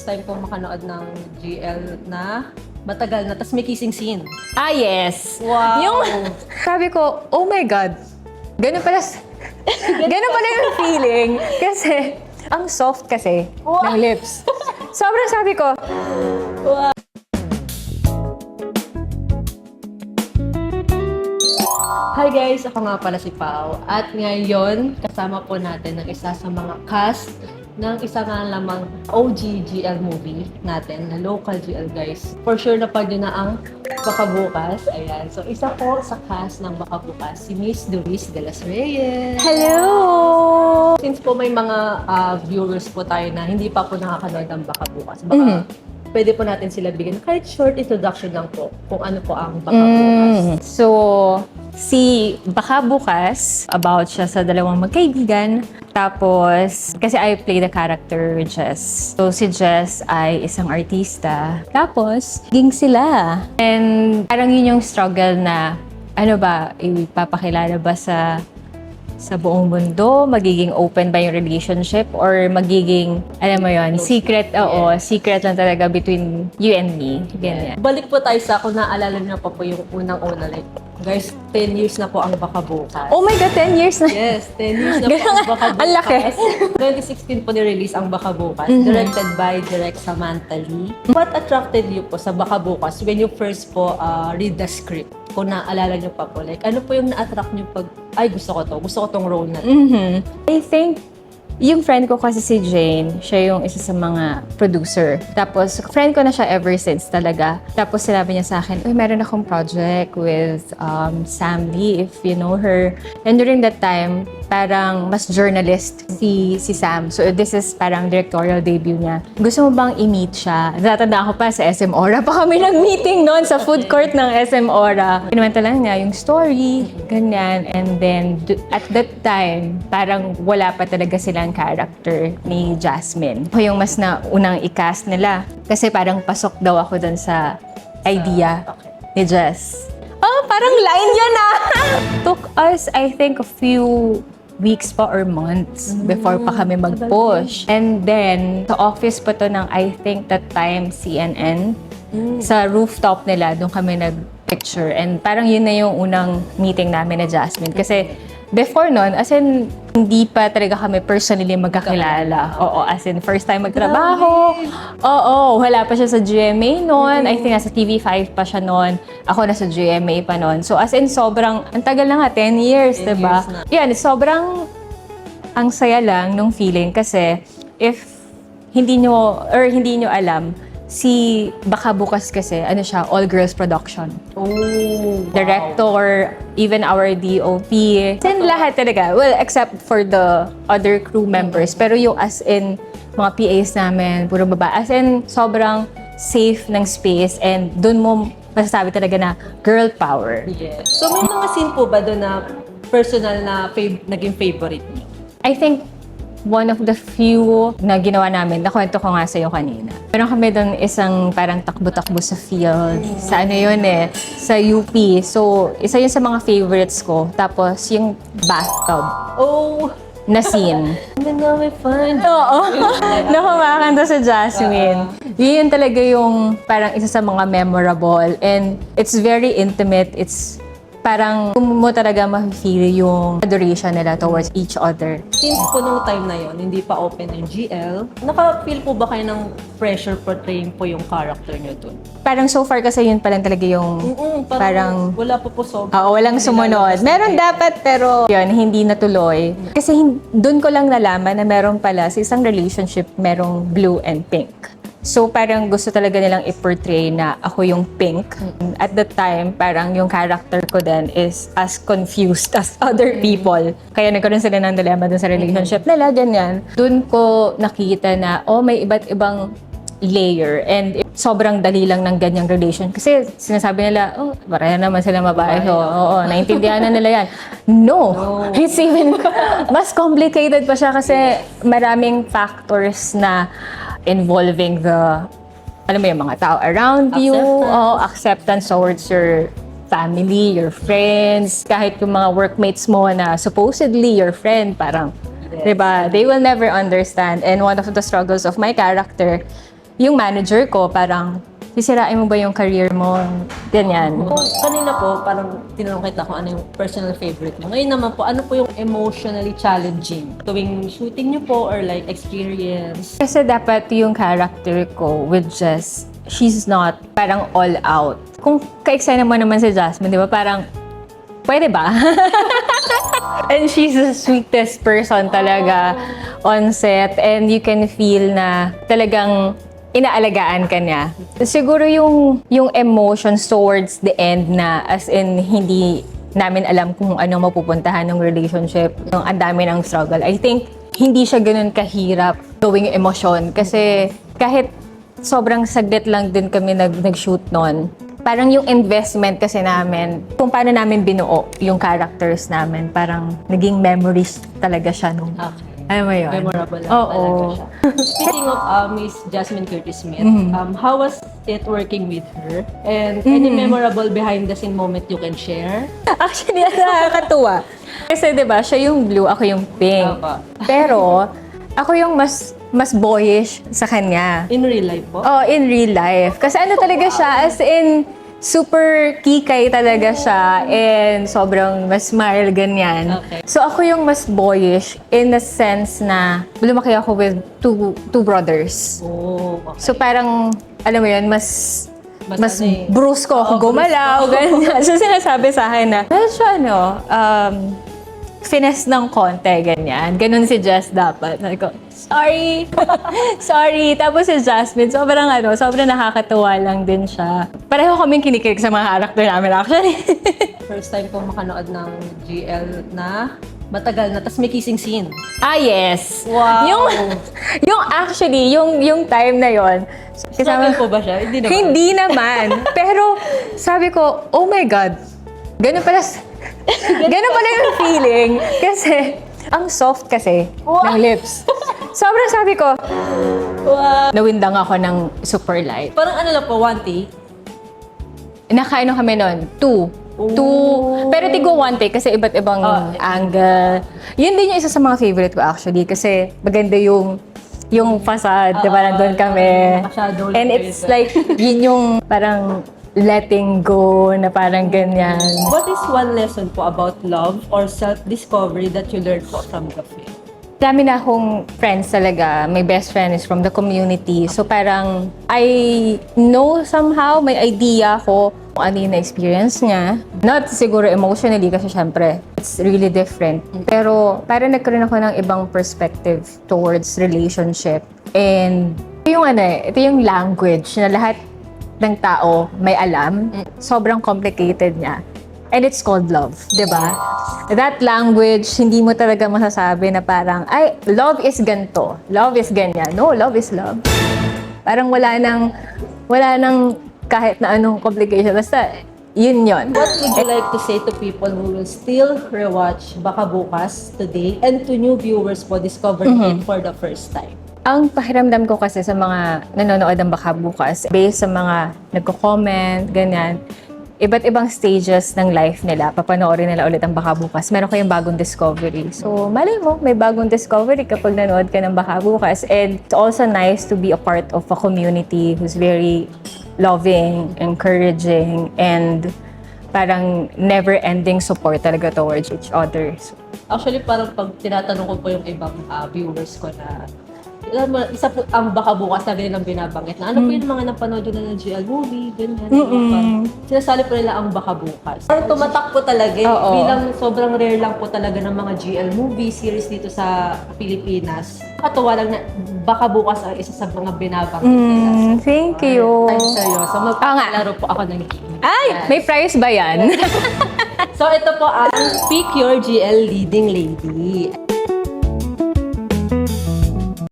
time ko makanood ng GL na matagal na, tas may kissing scene. Ah, yes. Wow! Yung, sabi ko, oh my God. Ganun pala, ganun pala yung feeling. Kasi, ang soft kasi ng lips. Sobrang sabi ko, Hi guys! Ako nga pala si Pao. At ngayon, kasama po natin ang isa sa mga cast ng isa nga lamang OG GL movie natin, na local GL guys. For sure na nyo na ang Baka Bukas. Ayan. So, isa po sa cast ng Baka Bukas, si Miss Doris de las Reyes. hello! Since po may mga viewers po tayo na hindi pa po nakakanood ng Baka Bukas, baka pwede po natin sila bigyan kahit short introduction lang po kung ano po ang Baka Bukas. So, si Baka Bukas, about siya sa dalawang magkaibigan. Tapos, kasi I play the character Jess. So, si Jess ay isang artista. Tapos, ging sila. And parang yun yung struggle na, ano ba, ipapakilala ba sa buong mundo? Magiging open ba yung relationship? Or magiging, alam mo yun, secret, oo, secret lang talaga between you and me. Ganyan. Balik po tayo sa, kung naalala niyo pa po yung unang-una, like, guys, 10 years na po ang Baka Bukas. Oh my God, 10 years na. Yes, 10 years na po ang Baka Bukas. Ang laki. 2016 po ni-release ang Baka Bukas, directed by Direk Samantha Lee. What attracted you po sa Baka Bukas when you first po read the script? Kung naalala niyo pa po, like, ano po yung na-attract niyo pag, ay, gusto ko tong role na to. I think, yung friend ko kasi si Jane, siya yung isa sa mga producer. Tapos, friend ko na siya ever since talaga. Tapos, sinabi niya sa akin, uy, meron akong project with Sam Lee, if you know her. And during that time, parang mas journalist si Sam. So, this is parang directorial debut niya. Gusto mo bang i-meet siya? Natatandaan ko pa sa SM Aura pa kami nag-meeting noon sa food court ng SM Aura. Pinuwenta lang niya yung story, ganyan. And then, at that time, parang wala pa talaga silang character ni Jasmine. Ako yung mas na unang i-cast nila. Kasi parang pasok daw ako dun sa idea ni Jess. Oh, parang line yan ah! Took us, I think, a few weeks pa or months before pa kami mag-push. And then, sa office pa to ng, I think, that time, CNN. Sa rooftop nila, doon kami nag-picture. And parang yun na yung unang meeting namin na Jasmine. Kasi before nun, as in, hindi pa talaga kami personally magkakilala. Oo, as in, first time magtrabaho. Oo, wala pa siya sa GMA noon. I think nasa TV5 pa siya noon. Ako nasa GMA pa noon. So, as in, sobrang, ang tagal na nga, 10 years, diba? Yan, sobrang, ang saya lang nung feeling kasi if hindi nyo alam, si Baka Bukas kasi, ano siya, all-girls production. Oh, Director, even our DOP. Sin lahat talaga. Well, except for the other crew members. Pero yung as in, mga PAs namin, puro baba. As in, sobrang safe ng space and dun mo masasabi talaga na girl power. yes. So, may mga scene po ba doon na personal na naging favorite niyo? I think one of the few na ginawa namin, nakwento ko nga sa'yo kanina. Meron kami doon isang parang takbo-takbo sa field. Sa ano yun eh, sa UP. So, isa yun sa mga favorites ko. Tapos, yung bathtub Oh! na scene. Ano nga, may fun. Oo. Nakumakanta sa Jasmine. Yun talaga yung parang isa sa mga memorable. And it's very intimate. It's parang mo talaga ma-feel yung adoration nila towards each other. Since po nung time na yon, hindi pa open yung GL, naka-feel po ba kayo ng pressure portraying po yung character niyo dun? Parang so far kasi yun pa lang talaga yung parang wala po so. walang sumunod. Meron dapat pero yun, hindi natuloy. Kasi doon ko lang nalaman na meron pala sa isang relationship merong blue and pink. So parang gusto talaga nilang i-portray na ako yung pink. At that time, parang yung character ko din is as confused as other people. Kaya nagkaroon sila ng dilemma dun sa relationship nila, ganyan. Doon ko nakita na, may iba't ibang layer and sobrang dali lang ng ganyang relation. Kasi sinasabi nila, pareha naman sila mabae. Oo, naintindihan na nila yan. No! It's even mas complicated pa siya kasi maraming factors na involving the, alam mo yung mga tao around you, acceptance towards your family, your friends, kahit yung mga workmates mo na supposedly your friend, parang, diba, they will never understand. And one of the struggles of my character yung manager ko, parang, sisirain mo ba yung career mo? Ganyan. Kung kanina po, parang tinanong kita kung ano yung personal favorite mo. Ngayon naman po, ano po yung emotionally challenging tuwing shooting niyo po or like experience? Kasi dapat yung character ko with Jess, she's not parang all out. Kung ka-eksena mo naman si Jasmine, di ba? Parang, pwede ba? And she's the sweetest person talaga on set. And you can feel na talagang inaalagaan ka niya. Siguro yung emotions towards the end na as in hindi namin alam kung ano mapupuntahan ng relationship. Yung ang dami ng struggle. I think hindi siya ganun kahirap gawing emosyon. Kasi kahit sobrang saglit lang din kami nag-shoot nun, parang yung investment kasi namin, kung paano namin binuo yung characters namin, parang naging memories talaga siya nung. Okay. Alam mo yun? Memorable lang Oo. talaga siya. Speaking of Miss Jasmine Curtis Smith, how was it working with her? And any memorable behind the scene moment you can share? Actually, nakakatuwa. Kasi 'di ba, siya yung blue, ako yung pink. Opo. Pero ako yung mas boyish sa kanya. In real life po? Oh, in real life. Kasi ano talaga siya, as in super kikay talaga siya and sobrang mas smile ganyan. Okay. So ako yung mas boyish in the sense na lumaki ako with two brothers. Oh, okay. So parang alam mo yun, mas Mas ano eh. brusko ako Oo, gumalaw, ganyan. So sinasabi sa akin na, medyo finesse ng konti, ganyan. Ganun si Jess dapat. Sabi ko, sorry. Sorry. Tapos si Jasmine, sobrang nakakatuwa lang din siya. Pareho kaming kinikilig sa mga character namin actually. First time ko makanood ng GL na matagal na, tapos may kissing scene. Yes. Wow! Yung actually, yung time na yon. Struggle po ba siya? Hindi naman. Hindi naman. Pero sabi ko, oh my God. Ganun pala yung feeling. Kasi, ang soft kasi ng lips. Sobrang sabi ko, Wow! nawindang ako ng super light. Parang ano lang po, one take. Nakaano kami nun? Two. Pero tigo one take kasi iba't ibang angle. Yun din yung isa sa mga favorite ko actually kasi maganda yung facade, di ba? Nandun kami. Shadow And it's like, yun yung parang letting go na parang ganyan. What is one lesson po about love or self-discovery that you learned po from the film? Dami na akong friends talaga. My best friend is from the community. So parang I know somehow, may idea ko kung ano yung na-experience niya. Not siguro emotionally kasi syempre, it's really different. Pero parang nagkaroon ako ng ibang perspective towards relationship. And ito yung language na lahat ng tao may alam. Sobrang complicated niya. And it's called love, di ba? That language, hindi mo talaga masasabi na parang, ay, love is ganito, love is ganyan. No, love is love. Parang wala nang kahit na anong complication. Basta, yun. What would you like to say to people who will still rewatch Baka Bukas today and to new viewers po discovering it for the first time? Ang pakiramdam ko kasi sa mga nanonood ng Baka Bukas, based sa mga nagko-comment, ganyan, iba't ibang stages ng life nila, papanoorin nila ulit ang Baka Bukas, meron kayong bagong discovery. So, malay mo, may bagong discovery kapag nanood ka ng Baka Bukas. And it's also nice to be a part of a community who's very loving, encouraging, and parang never-ending support talaga towards each other. So, Actually, parang pag tinatanong ko po yung ibang viewers ko na, alam mo, isa po ang Baka Bukas na nilang binabanggit na ano po yung mga napanood yun na ng GL movie, ganyan. Sinasali po nila ang Baka Bukas. Parang tumatak po talaga eh. Oo. Bilang sobrang rare lang po talaga ng mga GL movie series dito sa Pilipinas. Katuwa lang na Baka Bukas ang isa sa mga binabanggit nila. So, thank you. I'm seryoso. Magpapalaro po ako ng game. Ay, may prize ba yan? So ito po ang Pick Your GL Leading Lady.